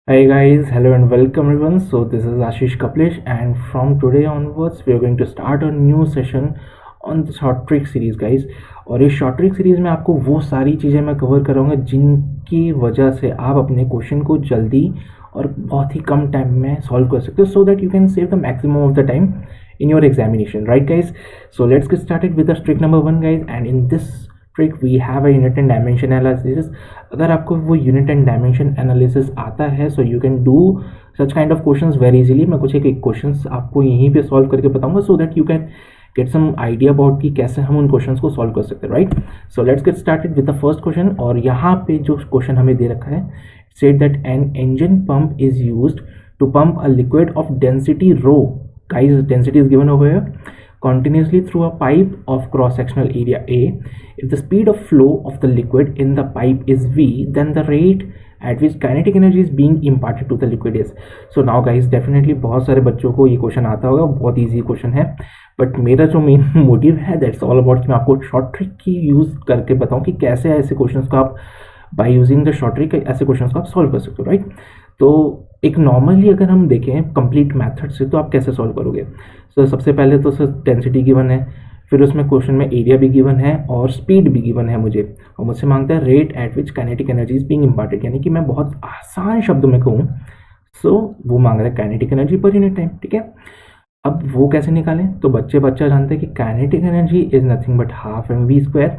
Hi guys, hello and welcome everyone. So this is Ashish Kaplish and from today onwards we are going to start a new session on the short trick series guys. और इस short trick series में आपको वो सारी चीज़ें मैं cover करूँगा जिनकी वजह से आप अपने क्वेश्चन को जल्दी और बहुत ही कम टाइम में सॉल्व कर सकते हो सो that you can save the maximum of the time in your examination, right guys? So let's get started with the trick number 1 guys, and in this trick we have a unit and dimension analysis. अगर आपको वो unit and dimension analysis आता है so you can do such kind of questions very easily. मैं कुछ एक questions आपको यहीं पे सॉल्व करके बताऊंगा so that you can get some idea about कि कैसे हम उन क्वेश्चंस को सॉल्व कर सकते हैं, right? So let's get started with the first question. और यहाँ पे जो क्वेश्चन हमें दे रखा है, said that an engine pump is used to pump a liquid of density rho. Guys, density is given over here, continuously through a pipe of cross-sectional area A. If the speed of flow of the liquid in the pipe is V, then the rate at which kinetic energy is being imparted to the liquid is. So now guys, definitely बहुत सारे बच्चों को ये question आता होगा, बहुत easy question है, but मेरा जो मेन मोटिव है दैट्स ऑल अबाउट कि मैं आपको शॉर्ट ट्रिक की यूज़ करके बताऊँ कि कैसे ऐसे क्वेश्चन को आप bye using the short trick ऐसे क्वेश्चन को आप सॉल्व कर सकते हो, राइट? तो एक नॉर्मली अगर हम देखें कंप्लीट मेथड से तो आप कैसे सॉल्व करोगे? सो सबसे पहले तो सर डेंसिटी गिवन है, फिर उसमें क्वेश्चन में एरिया भी गिवन है और स्पीड भी गिवन है मुझे, और मुझसे मांगता है rate at which kinetic energy is being imparted, यानी कि मैं बहुत आसान शब्दों में कहूँ सो वो मांग रहा है kinetic energy per unit time, ठीक है? अब वो कैसे निकालें? तो बच्चा जानते हैं कि kinetic energy is nothing but half m v square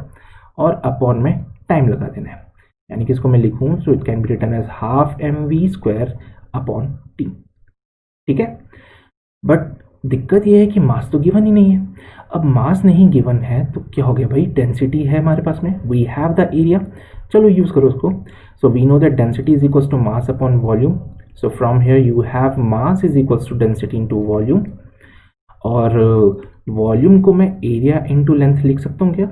और अपॉन में टाइम लगा देना है, यानी कि इसको मैं लिखूँ so it can be written as half m v square upon t, ठीक है? बट दिक्कत ये है कि मास तो गिवन ही नहीं है. अब मास नहीं गिवन है तो क्या हो गया भाई? डेंसिटी है हमारे पास में, वी हैव द एरिया, चलो यूज़ करो उसको. So we know that density is equals to mass upon volume. So from here you have mass is equals to density into volume, और वॉल्यूम को मैं एरिया इनटू लेंथ लिख सकता हूँ क्या?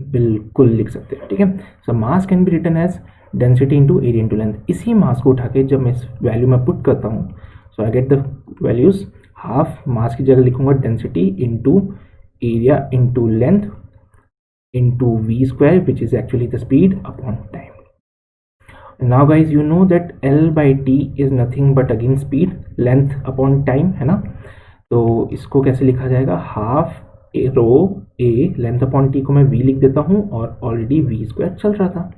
बिल्कुल लिख सकते हैं, ठीक है? So mass can be written as density into area into length. इसी मास को उठा के जब मैं इस वैल्यू में पुट करता हूँ so I get the values. Half mass की जगह लिखूंगा density into area into length into V square which is actually the speed upon time. Now guys you know that L by T is nothing but again speed length upon time, है ना? तो इसको कैसे लिखा जाएगा? Half a rho A length upon T को मैं we लिख देता हूँ और ऑलरेडी वी स्क्वायर चल रहा था.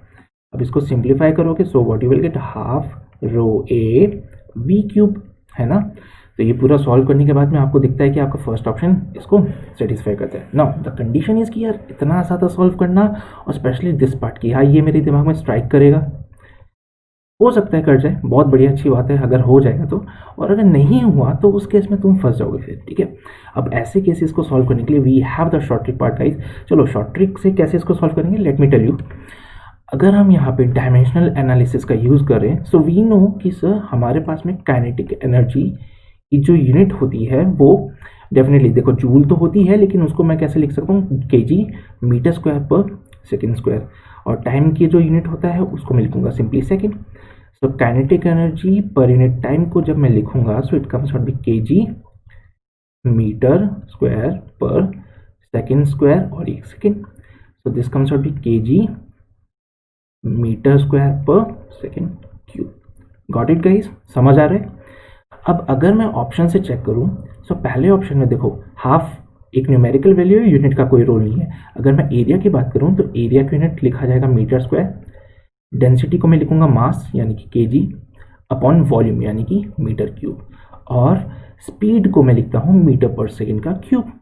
अब इसको सिंप्लीफाई करोगे so what you will gate half rho A V cube, है ना? तो ये पूरा सॉल्व करने के बाद में आपको दिखता है कि आपका फर्स्ट ऑप्शन इसको सेटिस्फाई करता है. नाउ द कंडीशन इज कि यार इतना ज़्यादा सॉल्व करना, और स्पेशली दिस पार्ट की, हाँ ये मेरे दिमाग में स्ट्राइक करेगा. हो सकता है कर जाए, बहुत बढ़िया अच्छी बात है अगर हो जाएगा तो, और अगर नहीं हुआ तो उस केस में तुम फंस जाओगे फिर, ठीक है? अब ऐसे केसेस को सॉल्व करने के लिए we have the short trick part guys. चलो शॉर्ट ट्रिक से कैसे इसको सॉल्व करेंगे, लेट मी टेल यू. अगर हम यहाँ पे डायमेंशनल एनालिसिस का यूज़ करें सो वी नो कि सर हमारे पास में काइनेटिक एनर्जी की जो यूनिट होती है वो डेफिनेटली देखो जूल तो होती है, लेकिन उसको मैं कैसे लिख सकता हूँ? केजी मीटर स्क्वायर पर सेकेंड स्क्वायर, और टाइम की जो यूनिट होता है उसको मैं लिखूँगा simply second. So kinetic energy per unit time को जब मैं लिखूँगा so it comes out be kg meter square पर सेकेंड स्क्वायर और एक second. So this comes out be kg meter square पर second cube. Got it guys? समझ आ रहा है? अब अगर मैं ऑप्शन से चेक करूं तो पहले ऑप्शन में देखो हाफ एक न्यूमेरिकल वैल्यू है, यूनिट का कोई रोल नहीं है. अगर मैं एरिया की बात करूं तो एरिया की यूनिट लिखा जाएगा मीटर स्क्वायर, डेंसिटी को मैं लिखूंगा मास यानी कि केजी अपॉन वॉल्यूम यानी कि मीटर क्यूब, और स्पीड को मैं लिखता हूँ मीटर पर सेकेंड का क्यूब.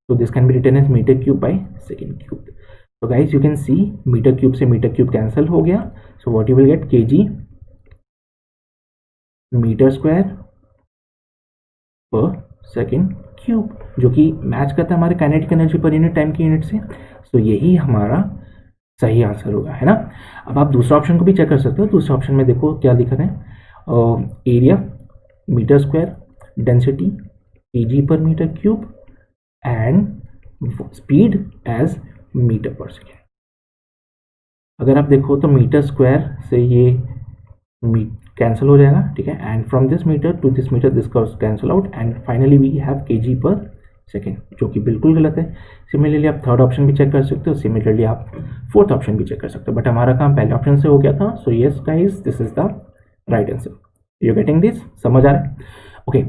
तो this can be written as meter cube by second cube. तो guys you can see meter cube से मीटर क्यूब कैंसिल हो गया. So what you will get kg meter square पर सेकेंड क्यूब, जो कि match करता है हमारे kinetic energy per unit time की यूनिट से. सो यही हमारा सही आंसर होगा, है ना? अब आप दूसरा ऑप्शन को भी चेक कर सकते हो. दूसरा ऑप्शन में देखो क्या लिखा है, area meter square, density kg per meter cube and speed as meter पर सेकेंड. अगर आप देखो तो मीटर स्क्वायर से ये कैंसिल हो जाएगा, ठीक है? And from this meter to this meter this cancel out, and finally we have kg पर सेकेंड, जो कि बिल्कुल गलत है. सिमिलरली आप थर्ड ऑप्शन भी चेक कर सकते हो, सिमिलरली आप फोर्थ ऑप्शन भी चेक कर सकते हो, बट हमारा काम पहले ऑप्शन से हो गया था. So yes guys, this is the right answer. You getting this, समझ आ रहा है? ओके,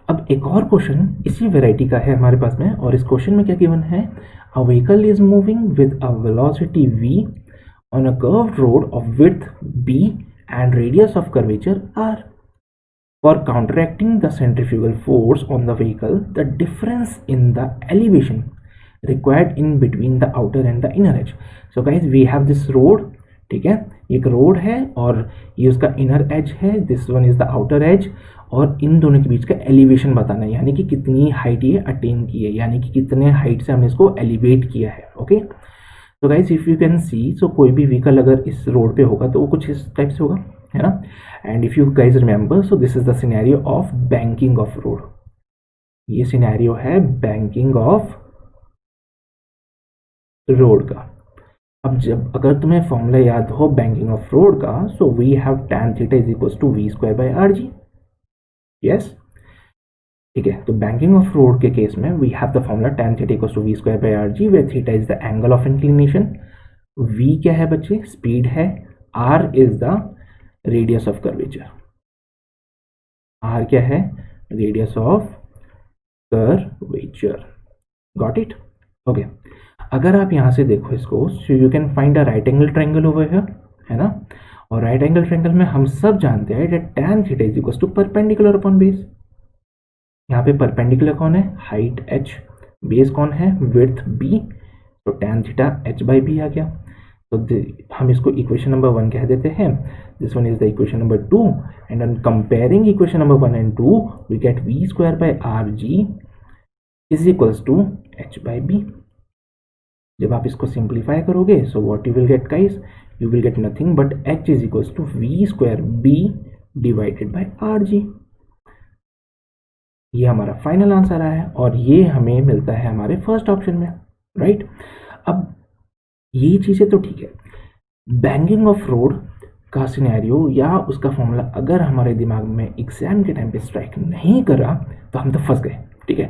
अब एक और क्वेश्चन इसी वेराइटी का है हमारे पास में, और इस क्वेश्चन में क्या गिवन है, a vehicle is moving with a velocity v on a curved road of width b and radius of curvature r. For counteracting the centrifugal force on the vehicle, the difference in the elevation required in between the outer and the inner edge. So guys, we have this road, ठीक है, एक road है और ये उसका inner as है, this one is the outer as, और इन दोनों के बीच का एलिवेशन बताना है, यानी कि कितनी हाइट ये अटेन की है, यानी कि कितने हाइट से हमने इसको एलिवेट किया है। ओके, तो guys if you can see, so कोई भी व्हीकल अगर इस रोड पे होगा तो वो कुछ इस टाइप से होगा, है ना। And if you guys remember, so this is the scenario of banking of road, ये सिनेरियो है बैंकिंग ऑफ रोड का। अब जब अगर तुम्हें फॉर्मूला याद हो बैंकिंग ऑफ रोड का, so we have tan theta is equal to v square by r g, yes, ठीक है। तो बैंकिंग ऑफ रोड के केस में we have the formula tan theta equal to v square by r g, where theta is the angle of inclination, v क्या है बच्चे, speed है, r is the radius of curvature, r क्या है, radius of curvature, got it. Okay, अगर आप यहाँ से देखो इसको, so you can find a right angle triangle over here, है ना, और राइट एंगल ट्रायंगल में हम सब जानते हैं that tan theta is equal to perpendicular upon base. यहाँ पे परपेंडिकुलर कौन है, हाइट h, बेस कौन है, विड्थ b, तो tan theta h by b आ गया। तो हम इसको इक्वेशन नंबर 1 कह देते हैं, this one is the equation number 2, and on comparing equation number 1 and 2 we get v square by r g is equals to h by b. जब आप इसको सिंप्लीफाई करोगे, so what you will get guys, you will get nothing but h is equals to v square b divided by r g. ये हमारा final answer आया है और ये हमें मिलता है हमारे फर्स्ट ऑप्शन में, राइट। अब ये चीज़ें तो ठीक है, बैंकिंग ऑफ रोड का सिनेरियो या उसका फॉर्मूला अगर हमारे दिमाग में एग्जाम के टाइम पे स्ट्राइक नहीं करा तो हम तो फंस गए, ठीक है।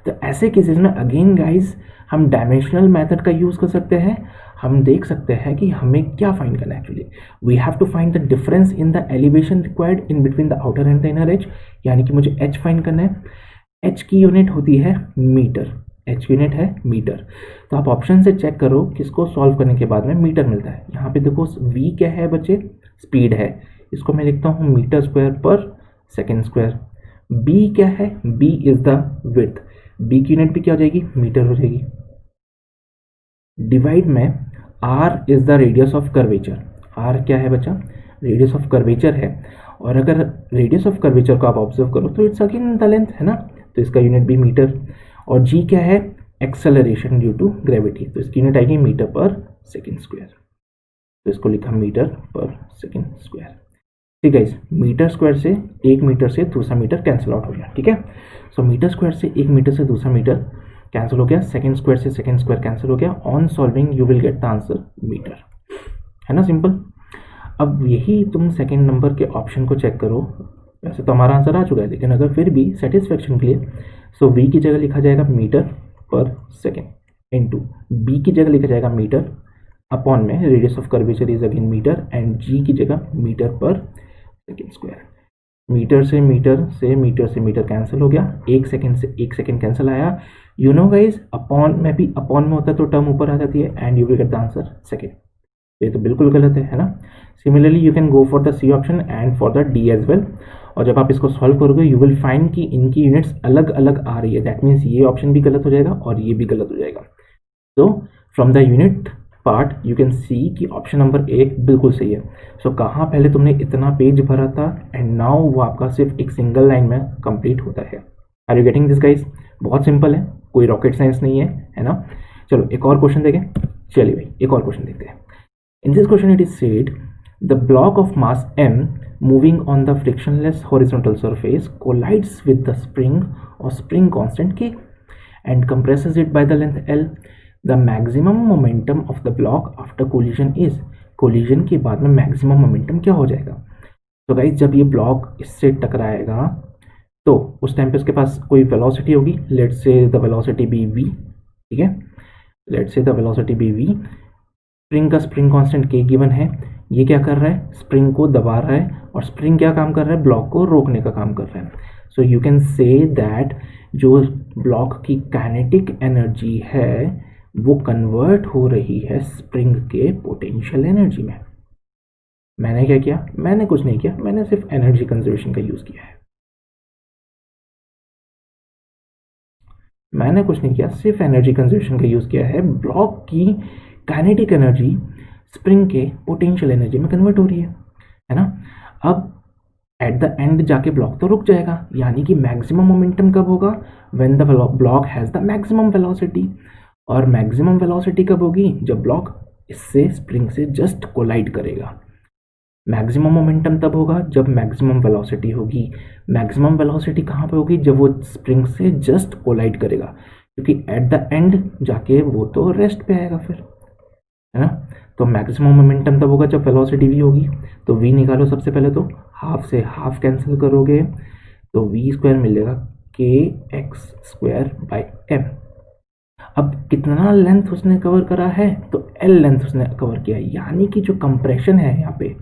तो ऐसे केसेस में अगेन गाइस हम डायमेंशनल मेथड का यूज़ कर सकते हैं। हम देख सकते हैं कि हमें क्या फाइंड करना है, actually we have to find the difference in the elevation required in between the outer and the inner edge, यानी कि मुझे h फाइंड करना है। h की यूनिट होती है मीटर, h की यूनिट है मीटर। तो आप ऑप्शन से चेक करो किसको सॉल्व करने के बाद में मीटर मिलता है। यहाँ पे देखो v क्या है बच्चे, स्पीड है, इसको मैं लिखता हूँ मीटर स्क्वायर पर सेकेंड स्क्वायर। b क्या है, b is the width, b की यूनिट भी क्या हो जाएगी, मीटर हो जाएगी। डिवाइड में r is the radius of curvature, r क्या है बच्चा, रेडियस ऑफ कर्वेचर है, और अगर रेडियस ऑफ कर्वेचर को आप ऑब्जर्व करो तो इट्स अगेन द लेंथ, है ना, तो इसका यूनिट भी मीटर। और g क्या है, एक्सेलरेशन ड्यू टू ग्रेविटी, तो इसकी यूनिट आएगी मीटर पर सेकेंड स्क्वायर, तो इसको लिखा मीटर पर सेकेंड स्क्वायर। ठीक है, मीटर स्क्वायर से एक मीटर से दूसरा मीटर कैंसिल आउट हो गया, ठीक है। सो मीटर स्क्वायर से एक मीटर से दूसरा मीटर कैंसिल हो गया, सेकेंड स्क्वायर से सेकेंड स्क्वायर कैंसिल हो गया। On solving you will get the answer meter, है ना, सिंपल। अब यही तुम सेकेंड नंबर के ऑप्शन को चेक करो, वैसे तो हमारा आंसर आ चुका है, लेकिन अगर फिर भी सेटिस्फेक्शन के लिए, सो v की जगह लिखा जाएगा मीटर पर सेकेंड इनटू b की जगह लिखा जाएगा मीटर अपॉन में radius of curvature is again meter, and g की जगह मीटर पर सेकेंड स्क्वायर। मीटर से मीटर से मीटर से मीटर कैंसिल हो गया, एक सेकेंड से एक सेकेंड कैंसिल आया। यू नो गाइज, अपॉन में भी अपॉन में होता है तो टर्म ऊपर आ जाती है, and you will get the answer second. ये तो बिल्कुल गलत है ना। Similarly you can go for the C option and for the D as well, और जब आप इसको सॉल्व करोगे यू विल फाइंड कि इनकी यूनिट्स अलग अलग आ रही है, दैट मीन्स ये ऑप्शन भी गलत हो जाएगा और ये भी गलत हो जाएगा। तो from the unit part you can सी कि ऑप्शन नंबर 1 बिल्कुल सही है। सो कहाँ पहले तुमने इतना पेज भरा था एंड नाउ वो आपका सिर्फ एक सिंगल लाइन में कंप्लीट होता है। Are you getting this guys? बहुत सिंपल है, कोई रॉकेट साइंस नहीं है ना। चलो एक और क्वेश्चन देखें, चलिए भाई एक और क्वेश्चन देखते हैं। In this question it is said the block of mass m moving on the frictionless horizontal surface collides with the spring or spring constant k and compresses it by the length L. The maximum momentum of the block after collision is, collision के बाद में maximum momentum क्या हो जाएगा? तो guys जब ये block इससे टकराएगा तो उस टाइम पे उसके पास कोई वेलोसिटी होगी, let's say the velocity be v, ठीक है, let's say the velocity be v। Spring का स्प्रिंग कांस्टेंट के गिवन है, ये क्या कर रहा है, स्प्रिंग को दबा रहा है, और स्प्रिंग क्या काम कर रहा है, ब्लॉक को रोकने का काम कर रहा है। So you can say that जो ब्लॉक की काइनेटिक एनर्जी है वो कन्वर्ट हो रही है स्प्रिंग के पोटेंशियल एनर्जी में। मैंने क्या किया, मैंने कुछ नहीं किया, मैंने सिर्फ एनर्जी कंजर्वेशन का यूज किया है। मैंने कुछ नहीं किया, सिर्फ एनर्जी कंजर्वेशन का यूज किया है। ब्लॉक की काइनेटिक एनर्जी स्प्रिंग के पोटेंशियल एनर्जी में कन्वर्ट हो रही है ना। अब एट द एंड जाके ब्लॉक तो रुक जाएगा, यानी कि मैक्सिमम मोमेंटम कब होगा, when the block has the maximum velocity. और मैक्सिमम वेलोसिटी कब होगी, जब ब्लॉक इससे स्प्रिंग से जस्ट कोलाइड करेगा। मैक्सिमम मोमेंटम तब होगा जब मैक्सिमम वेलोसिटी होगी। मैक्सिमम वेलोसिटी कहाँ पे होगी, जब वो स्प्रिंग से जस्ट कोलाइड करेगा, क्योंकि एट द एंड जाके वो तो रेस्ट पे आएगा फिर, है ना। तो मैक्सिमम मोमेंटम तब होगा जब वेलोसिटी v होगी। तो v निकालो सबसे पहले, तो हाफ से हाफ कैंसिल करोगे तो v स्क्वायर मिलेगा के एक्स स्क्वायर बाई एम। अब कितना लेंथ उसने कवर करा है, तो एल लेंथ उसने कवर किया है, यानी कि जो कंप्रेशन है यहाँ पे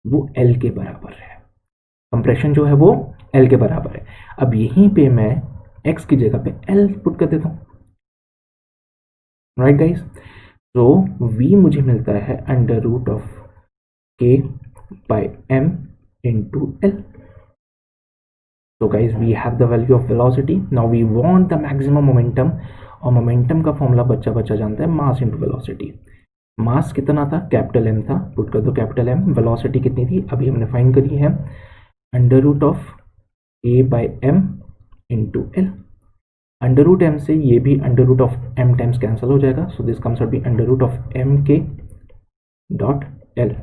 वो एल के बराबर है। कंप्रेशन जो है वो एल के बराबर है। अब यहीं पे मैं एक्स की जगह पे एल पुट कर देता हूँ, राइट गाइस। तो v मुझे मिलता है under root of k by M into l. So guys, we have the value of velocity. Now we want the maximum momentum, और मोमेंटम का फॉर्मूला बच्चा बच्चा जानता है, मास इंटू वेलोसिटी। मास कितना था, कैपिटल एम था, पुट कर दो कैपिटल एम। वेलोसिटी कितनी थी, अभी हमने फाइंड करी है, under root of A by M into L. Under root M से ये भी under root of M times cancel हो जाएगा, so this comes out be under root of M K dot L.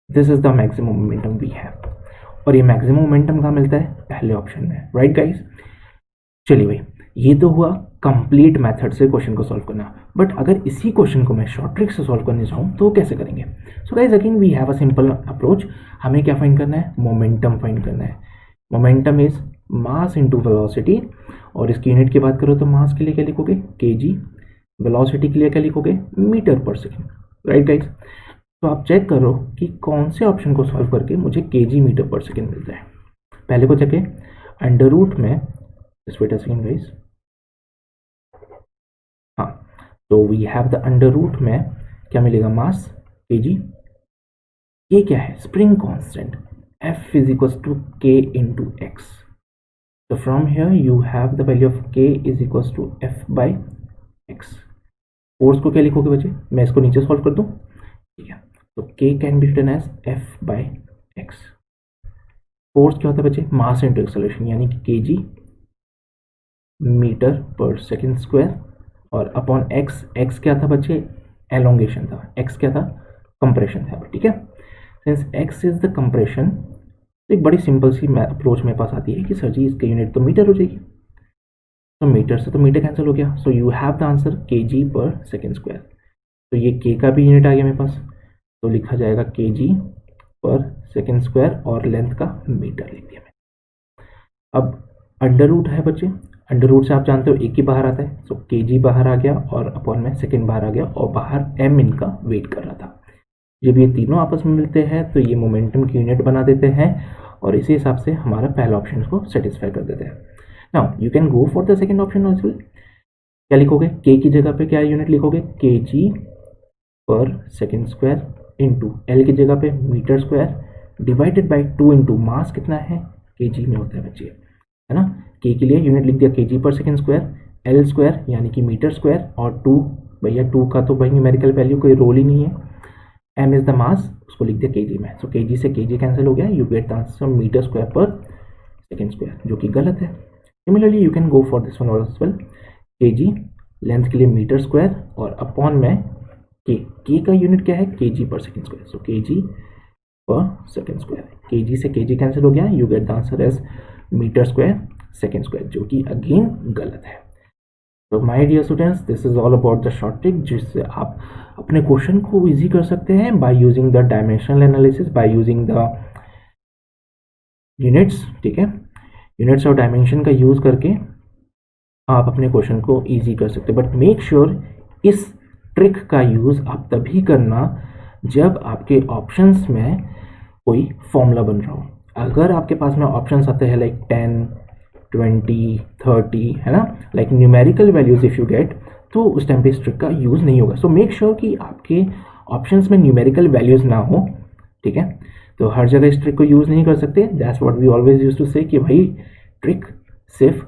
This is the maximum momentum we have, और ये maximum momentum कहाँ मिलता है, पहले ऑप्शन में, राइट गाइस। चलिए भाई, ये तो हुआ कंप्लीट मेथड से क्वेश्चन को सॉल्व करना। बट अगर इसी क्वेश्चन को मैं शॉर्ट ट्रिक से सॉल्व करने चाहूँ तो कैसे करेंगे। So guys again we have a simple approach. हमें क्या फाइंड करना है, मोमेंटम फाइंड करना है। Momentum is mass into velocity, और इसकी यूनिट की बात करो तो मास के लिए क्या लिखोगे, केजी, वेलोसिटी के लिए क्या लिखोगे, मीटर पर सेकेंड, राइट गाइस। तो आप चेक करो कि कौन से ऑप्शन को सॉल्व करके मुझे केजी मीटर पर सेकेंड मिलता है। पहले को चेके, अंडर रूट में, just wait a second guys, हाँ, तो we have the under root में क्या मिलेगा, मास केजी। ये क्या है, spring constant, F is equal to K into X. तो from here you have the value of K is equal to F by x. Force को क्या लिखोगे बच्चे, मैं इसको नीचे सॉल्व कर दूं, ठीक है। तो k can be written as f by x. Force क्या होता है बच्चे, मास इंटू एक्सेलरेशन, यानी कि kg मीटर पर सेकेंड स्क्वायर, और अपॉन x क्या था बच्चे, एलोंगेशन था, x क्या था, कंप्रेशन था, ठीक है। Since x is the compression, तो एक बड़ी सिंपल सी अप्रोच मेरे पास आती है कि सर जी इसकी यूनिट तो मीटर हो जाएगी, तो मीटर से तो मीटर कैंसिल हो गया, so you have the answer kg पर सेकेंड स्क्वायर। तो ये k का भी यूनिट आ गया मेरे पास, तो लिखा जाएगा kg पर सेकेंड स्क्वायर, और लेंथ का मीटर लिख दिया मैंने। अब अंडर रूट है बच्चे, अंडर रूट से आप जानते हो एक ही बाहर आता है, सो kg बाहर आ गया और अपॉन में सेकेंड बाहर आ गया, और बाहर m इनका वेट कर रहा था। जब ये तीनों आपस में मिलते हैं तो ये मोमेंटम की यूनिट बना देते हैं, और इसी हिसाब से हमारा पहला ऑप्शन को सेटिस्फाई कर देते हैं। Now you can go for the second option also. क्या लिखोगे, k की जगह पे क्या यूनिट लिखोगे, kg पर सेकेंड स्क्वायर इंटू एल की जगह पे meter square divided by 2 into mass कितना है, kg में होता है बच्चे, है ना। k के लिए यूनिट लिख दिया kg पर सेकेंड स्क्वायर, एल स्क्वायर यानी कि मीटर स्क्वायर, और 2, भैया 2 का तो भाई न्यूमेरिकल वैल्यू कोई रोल ही नहीं है, m इज द मास, उसको लिख दिया kg में। सो kg से kg कैंसिल हो गया, you get the answer meter square पर सेकेंड स्क्वायर, जो कि गलत है। Similarly you can go for this one also well, kg length के लिए मीटर स्क्वायर, और अपॉन में k का यूनिट क्या है, kg पर सेकेंड स्क्वायर, सो kg पर सेकेंड स्क्वायर, kg से kg कैंसिल हो गया, you get the answer as meter square second square, जो कि अगेन गलत है। तो my dear students, this is all about the short trick, जिससे आप अपने क्वेश्चन को इजी कर सकते हैं by using the dimensional analysis, by using the units, ठीक है। यूनिट्स और डायमेंशन का यूज करके आप अपने क्वेश्चन को इजी कर सकते हैं, बट मेक श्योर इस ट्रिक का यूज़ आप तभी करना जब आपके ऑप्शंस में कोई फॉर्मूला बन रहा हो। अगर आपके पास में ऑप्शंस आते हैं लाइक 10, 20, 30, है ना, like numerical values if you get, तो उस टाइम पे इस ट्रिक का यूज़ नहीं होगा। सो मेक श्योर कि आपके ऑप्शंस में न्यूमेरिकल वैल्यूज़ ना हो, ठीक है। तो हर जगह इस ट्रिक को यूज़ नहीं कर सकते। That's what we always use to say कि भाई ट्रिक सिर्फ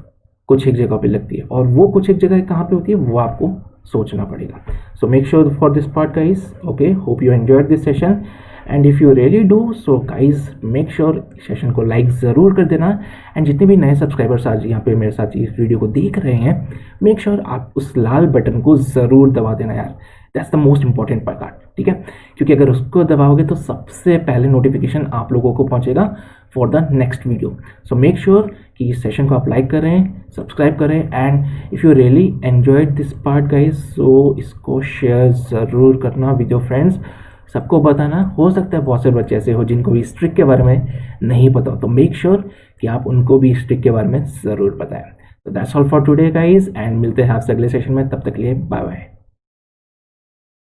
कुछ एक जगह पे लगती है, और वो कुछ एक जगह कहाँ पे होती है वो आपको सोचना पड़ेगा। सो make sure for this part guys, okay, hope you enjoyed this session, and if you really do so guys make sure session को लाइक ज़रूर कर देना। एंड जितने भी नए सब्सक्राइबर्स आज यहाँ पे मेरे साथ इस वीडियो को देख रहे हैं, मेक श्योर आप उस लाल बटन को ज़रूर दबा देना यार, that's the most important part, ठीक है। क्योंकि अगर उसको दबाओगे तो सबसे पहले नोटिफिकेशन आप लोगों को पहुंचेगा for the next video. So make sure कि इस सेशन को आप लाइक करें, सब्सक्राइब करें, and if you really enjoyed this part guys, so इसको शेयर ज़रूर करना विद योर फ्रेंड्स, सबको बताना। हो सकता है बहुत से बच्चे ऐसे हो जिनको भी इस ट्रिक के बारे में नहीं पता हो, तो मेक श्योर कि आप उनको भी इस ट्रिक के बारे में ज़रूर बताएं। तो that's all for today guys, and मिलते हैं आपसे अगले सेशन में, तब तक के लिए बाय बाय।